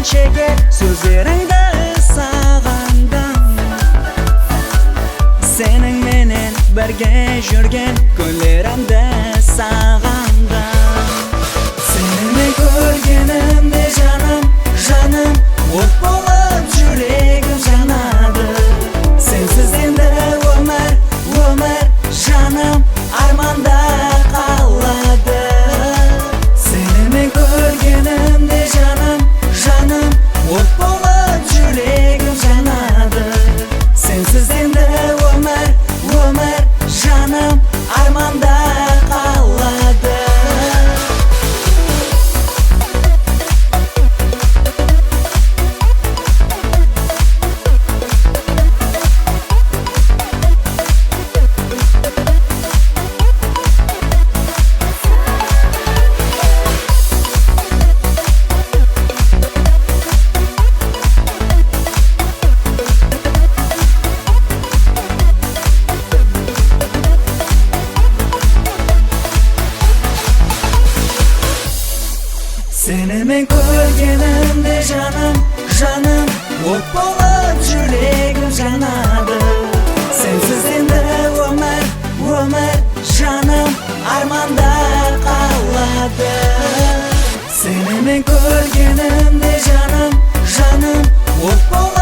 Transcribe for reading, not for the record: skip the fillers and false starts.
шекер сөздеріңді сағанда, сенің менен бірге жүрген күндерімді сағанда. Сенімен көргенімде жаным, жаным, от болып жүрегім жанады. Сенсіз енді өмір, өмір, жаным, арманда қалады. Сенімен көргенімде жаным, жаным, от болып жүрегім жанады. Сенсіз енді өмір, өмір, жаным, арманда қалады. Сенімен көргенімде жаным, жаным, от болып жүрегім жанады. Сенсіз енді өмір, өмір, жаным, арманда қалады. Сенімен көргенімде жаным, жаным, от болып